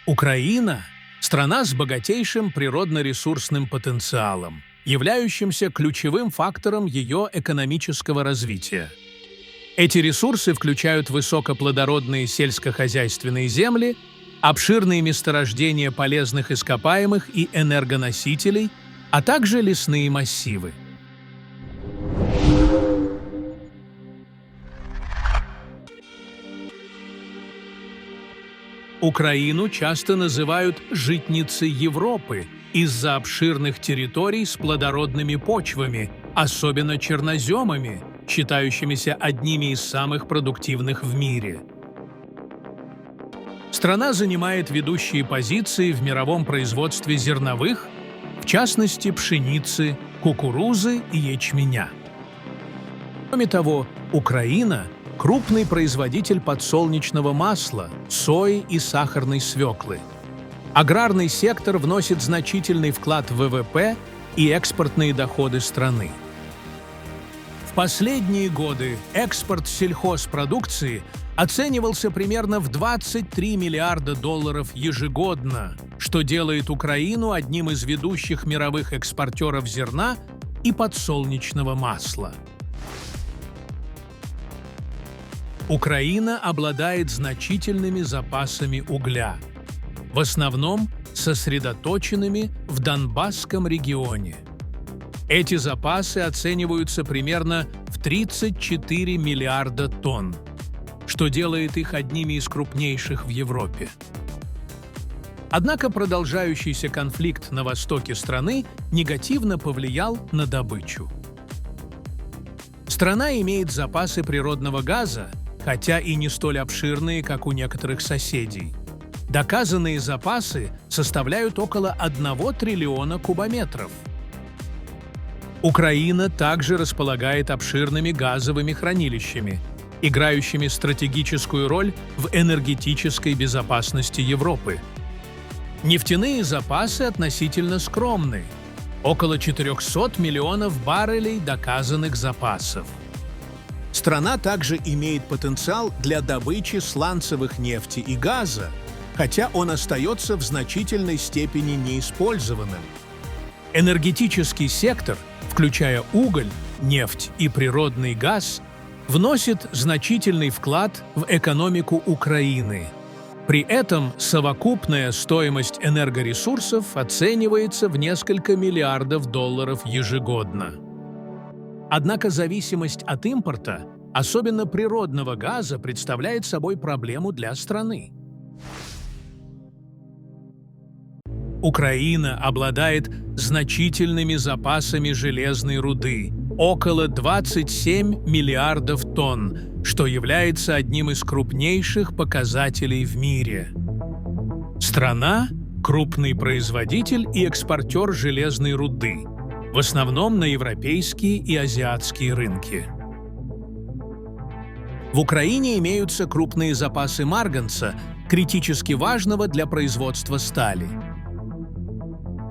Украина – страна с богатейшим природно-ресурсным потенциалом, являющимся ключевым фактором ее экономического развития. Эти ресурсы включают высокоплодородные сельскохозяйственные земли, обширные месторождения полезных ископаемых и энергоносителей, а также лесные массивы. Украину часто называют «житницей Европы» из-за обширных территорий с плодородными почвами, особенно черноземами, считающимися одними из самых продуктивных в мире. Страна занимает ведущие позиции в мировом производстве зерновых, в частности пшеницы, кукурузы и ячменя. Кроме того, Украина – крупный производитель подсолнечного масла, сои и сахарной свеклы. Аграрный сектор вносит значительный вклад в ВВП и экспортные доходы страны. В последние годы экспорт сельхозпродукции оценивался примерно в 23 миллиарда долларов ежегодно, что делает Украину одним из ведущих мировых экспортеров зерна и подсолнечного масла. Украина обладает значительными запасами угля, в основном сосредоточенными в Донбасском регионе. Эти запасы оцениваются примерно в 34 миллиарда тонн, что делает их одними из крупнейших в Европе. Однако продолжающийся конфликт на востоке страны негативно повлиял на добычу. Страна имеет запасы природного газа, хотя и не столь обширные, как у некоторых соседей. Доказанные запасы составляют около 1 триллиона кубометров. Украина также располагает обширными газовыми хранилищами, играющими стратегическую роль в энергетической безопасности Европы. Нефтяные запасы относительно скромны – около 400 миллионов баррелей доказанных запасов. Страна также имеет потенциал для добычи сланцевых нефти и газа, хотя он остается в значительной степени неиспользованным. Энергетический сектор, включая уголь, нефть и природный газ, вносит значительный вклад в экономику Украины. При этом совокупная стоимость энергоресурсов оценивается в несколько миллиардов долларов ежегодно. Однако зависимость от импорта, особенно природного газа, представляет собой проблему для страны. Украина обладает значительными запасами железной руды – около 27 миллиардов тонн, что является одним из крупнейших показателей в мире. Страна – крупный производитель и экспортер железной руды, в основном на европейские и азиатские рынки. В Украине имеются крупные запасы марганца, критически важного для производства стали.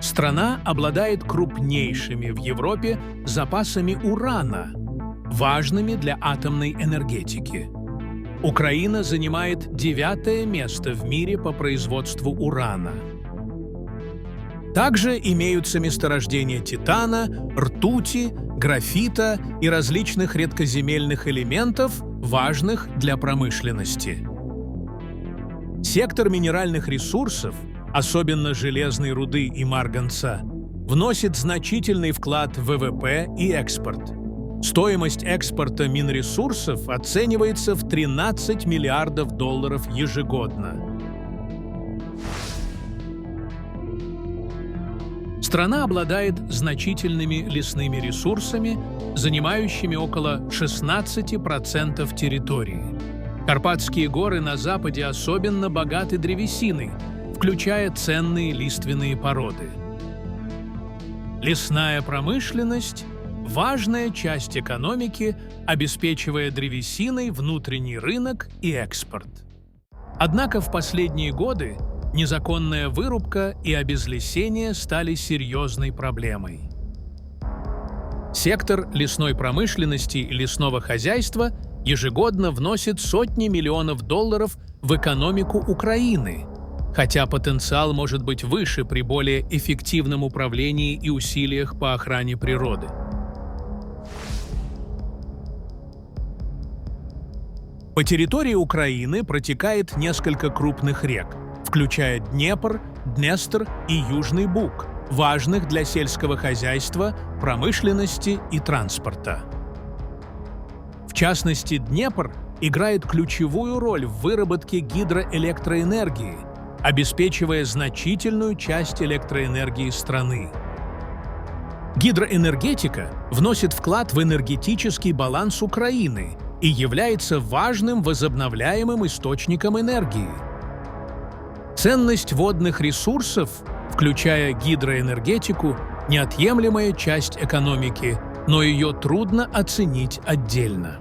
Страна обладает крупнейшими в Европе запасами урана, важными для атомной энергетики. Украина занимает 9-е место в мире по производству урана. Также имеются месторождения титана, ртути, графита и различных редкоземельных элементов, важных для промышленности. Сектор минеральных ресурсов, особенно железной руды и марганца, вносит значительный вклад в ВВП и экспорт. Стоимость экспорта минресурсов оценивается в 13 миллиардов долларов ежегодно. Страна обладает значительными лесными ресурсами, занимающими около 16% территории. Карпатские горы на западе особенно богаты древесиной, включая ценные лиственные породы. Лесная промышленность – важная часть экономики, обеспечивая древесиной внутренний рынок и экспорт. Однако в последние годы незаконная вырубка и обезлесение стали серьезной проблемой. Сектор лесной промышленности и лесного хозяйства ежегодно вносит сотни миллионов долларов в экономику Украины, хотя потенциал может быть выше при более эффективном управлении и усилиях по охране природы. По территории Украины протекает несколько крупных рек, включая Днепр, Днестр и Южный Буг, важных для сельского хозяйства, промышленности и транспорта. В частности, Днепр играет ключевую роль в выработке гидроэлектроэнергии, обеспечивая значительную часть электроэнергии страны. Гидроэнергетика вносит вклад в энергетический баланс Украины и является важным возобновляемым источником энергии. Ценность водных ресурсов, включая гидроэнергетику, неотъемлемая часть экономики, но ее трудно оценить отдельно.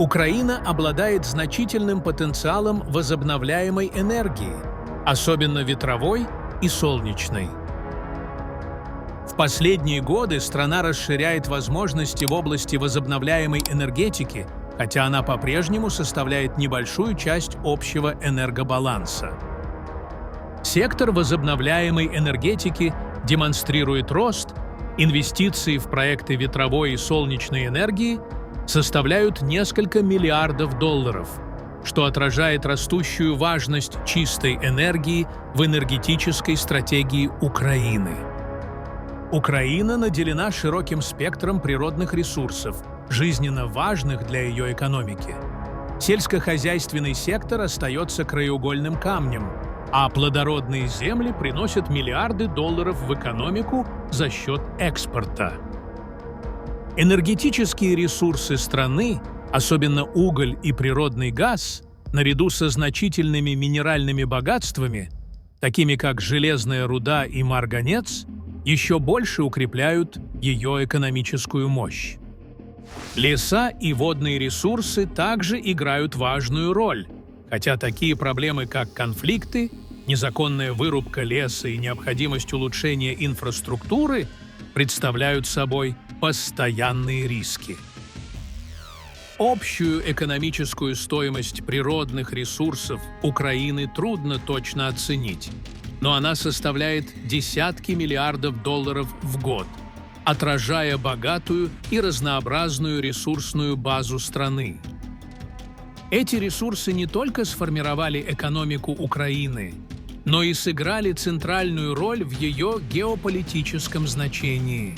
Украина обладает значительным потенциалом возобновляемой энергии, особенно ветровой и солнечной. В последние годы страна расширяет возможности в области возобновляемой энергетики, хотя она по-прежнему составляет небольшую часть общего энергобаланса. Сектор возобновляемой энергетики демонстрирует рост, инвестиции в проекты ветровой и солнечной энергии составляют несколько миллиардов долларов, что отражает растущую важность чистой энергии в энергетической стратегии Украины. Украина наделена широким спектром природных ресурсов, жизненно важных для ее экономики. Сельскохозяйственный сектор остается краеугольным камнем, а плодородные земли приносят миллиарды долларов в экономику за счет экспорта. Энергетические ресурсы страны, особенно уголь и природный газ, наряду со значительными минеральными богатствами, такими как железная руда и марганец, еще больше укрепляют ее экономическую мощь. Леса и водные ресурсы также играют важную роль, хотя такие проблемы, как конфликты, незаконная вырубка леса и необходимость улучшения инфраструктуры представляют собой постоянные риски. Общую экономическую стоимость природных ресурсов Украины трудно точно оценить, но она составляет десятки миллиардов долларов в год, отражая богатую и разнообразную ресурсную базу страны. Эти ресурсы не только сформировали экономику Украины, но и сыграли центральную роль в ее геополитическом значении.